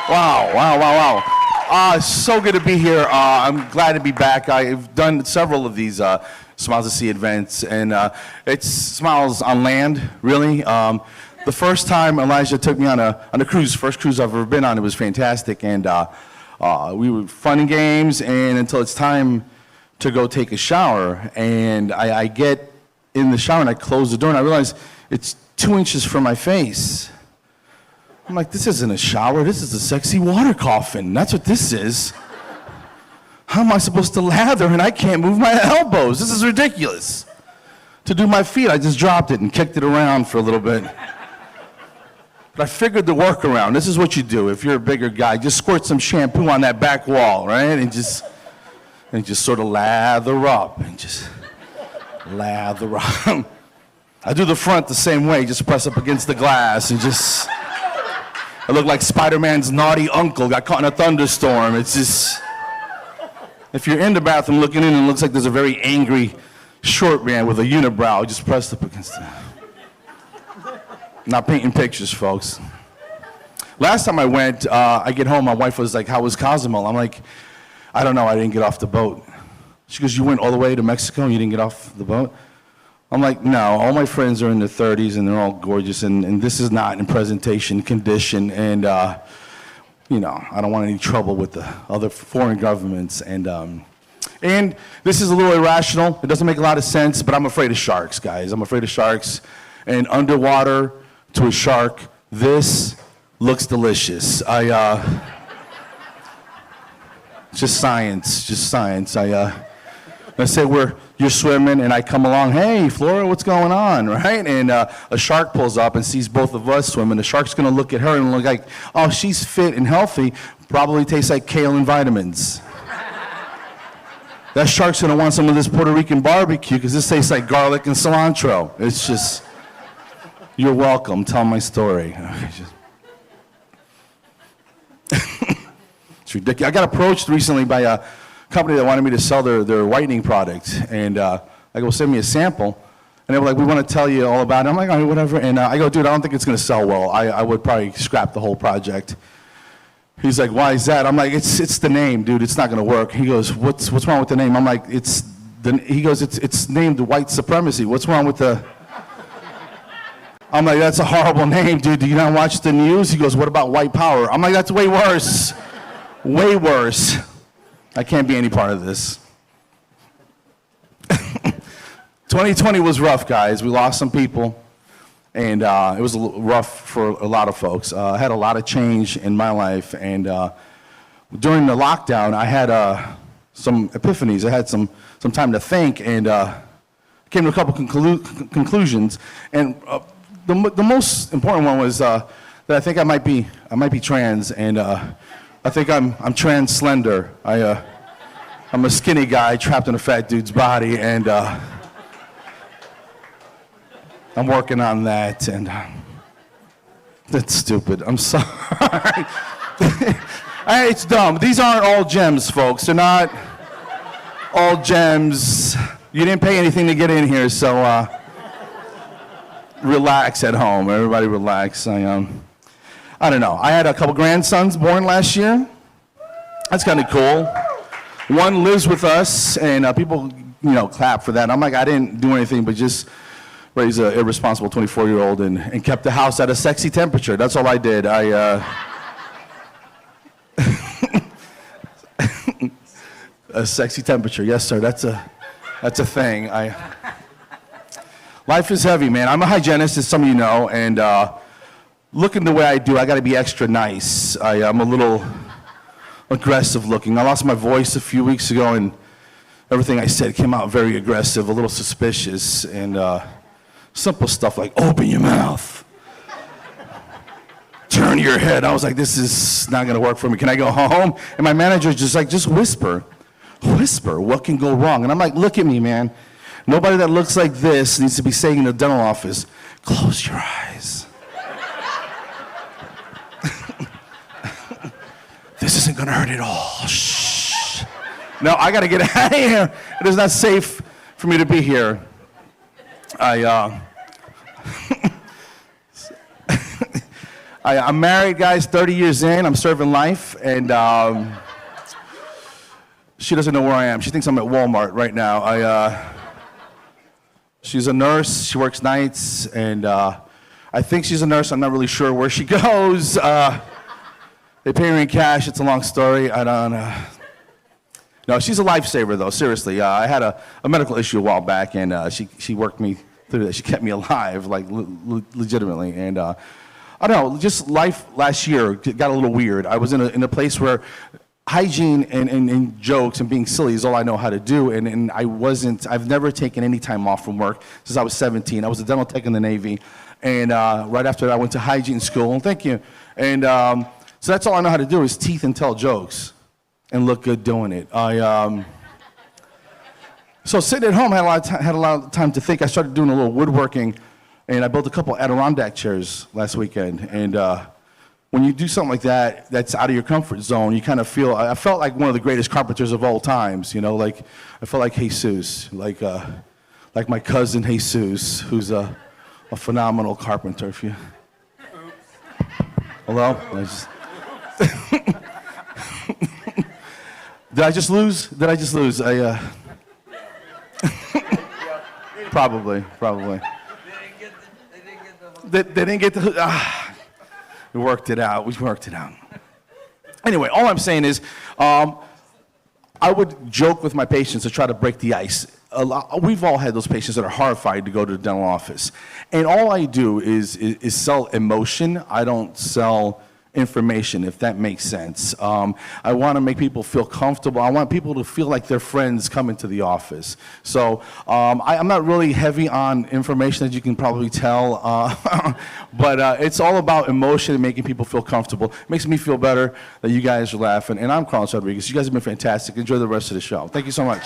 Wow. So good to be here. I'm glad to be back. I've done several of these Smiles to See events, and it's Smiles on land, really. The first time Elijah took me on a cruise, first cruise I've ever been on, it was fantastic, and we were fun and games, and until it's time to go take a shower, and I get in the shower and I close the door and I realize it's 2 inches from my face. I'm like, this isn't a shower, this is a sexy water coffin. That's what this is. How am I supposed to lather and I can't move my elbows? This is ridiculous. To do my feet, I just dropped it and kicked it around for a little bit. But I figured the workaround. This is what you do if you're a bigger guy. Just squirt some shampoo on that back wall, right? And just sort of lather up and just lather up. I do the front the same way, just press up against the glass and just, I look like Spider-Man's naughty uncle, got caught in a thunderstorm. It's just, if you're in the bathroom looking in and it looks like there's a very angry short man with a unibrow, just pressed up against it. Not painting pictures, folks. Last time I went, I get home, my wife was like, how was Cozumel? I'm like, I don't know, I didn't get off the boat. She goes, you went all the way to Mexico and you didn't get off the boat? I'm like, no, all my friends are in their 30s and they're all gorgeous, and this is not in presentation condition, and you know, I don't want any trouble with the other foreign governments, and this is a little irrational. It doesn't make a lot of sense, but I'm afraid of sharks, guys. I'm afraid of sharks, and underwater to a shark, this looks delicious. Just science. I say you're swimming, and I come along, hey, Flora, what's going on, right? And a shark pulls up and sees both of us swimming. The shark's gonna look at her and look like, oh, she's fit and healthy, probably tastes like kale and vitamins. That shark's gonna want some of this Puerto Rican barbecue because this tastes like garlic and cilantro. It's just, you're welcome, tell my story. It's ridiculous. I got approached recently by a company that wanted me to sell their whitening product, and I go, send me a sample, and they were like, we want to tell you all about it. I'm like, all right, whatever, and I go, dude, I don't think it's going to sell well. I would probably scrap the whole project. He's like, why is that? I'm like, it's the name, dude, it's not going to work. He goes, what's wrong with the name? I'm like, he goes, it's named White Supremacy. What's wrong with the... I'm like, that's a horrible name, dude. Do you not watch the news? He goes, what about white power? I'm like, that's way worse. Way worse. I can't be any part of this. 2020 was rough, guys. We lost some people, and it was rough for a lot of folks. I had a lot of change in my life, and during the lockdown, I had some epiphanies. I had some time to think, and came to a couple conclusions. And the most important one was that I think I might be trans, and I think I'm trans slender. I'm a skinny guy trapped in a fat dude's body, and I'm working on that, and that's stupid. I'm sorry. It's dumb. These aren't all gems, folks. They're not all gems. You didn't pay anything to get in here, so relax at home. Everybody relax. I don't know. I had a couple grandsons born last year. That's kind of cool. One lives with us, and people, clap for that. I'm like, I didn't do anything but just raise an irresponsible 24-year-old and kept the house at a sexy temperature. That's all I did. A sexy temperature, yes, sir. That's a thing. Life is heavy, man. I'm a hygienist, as some of you know, and looking the way I do, I got to be extra nice. I'm a little aggressive looking. I lost my voice a few weeks ago, and everything I said came out very aggressive, a little suspicious, and simple stuff like, open your mouth, turn your head. I was like, this is not going to work for me. Can I go home? And my manager's just like, just whisper, what can go wrong? And I'm like, look at me, man. Nobody that looks like this needs to be saying in the dental office, close your eyes. This isn't gonna hurt at all. Shh. No, I gotta get out of here. It is not safe for me to be here. I'm married, guys, 30 years in. I'm serving life, and she doesn't know where I am. She thinks I'm at Walmart right now. She's a nurse. She works nights, and I think she's a nurse. I'm not really sure where she goes. They pay her in cash. It's a long story. I don't No, she's a lifesaver, though, seriously. I had a medical issue a while back, and she worked me through that. She kept me alive, like, legitimately. And I don't know, just life last year got a little weird. I was in a place where hygiene and jokes and being silly is all I know how to do, and I've never taken any time off from work since I was 17. I was a dental tech in the Navy, and right after that, I went to hygiene school, thank you. And so that's all I know how to do is teeth and tell jokes and look good doing it. So sitting at home, I had a lot of time to think. I started doing a little woodworking, and I built a couple Adirondack chairs last weekend. And when you do something like that, that's out of your comfort zone, you kind of feel, I felt like one of the greatest carpenters of all times, you know, like, I felt like Jesus, like my cousin Jesus, who's a phenomenal carpenter. If you, hello? Did I just lose? Probably. They didn't get the. We worked it out. Anyway, all I'm saying is, I would joke with my patients to try to break the ice. We've all had those patients that are horrified to go to the dental office, and all I do is sell emotion. I don't sell information, if that makes sense. I want to make people feel comfortable. I want people to feel like their friends coming to the office. So I'm not really heavy on information, as you can probably tell, but it's all about emotion and making people feel comfortable. It makes me feel better that you guys are laughing. And I'm Carlos Rodriguez. You guys have been fantastic. Enjoy the rest of the show. Thank you so much.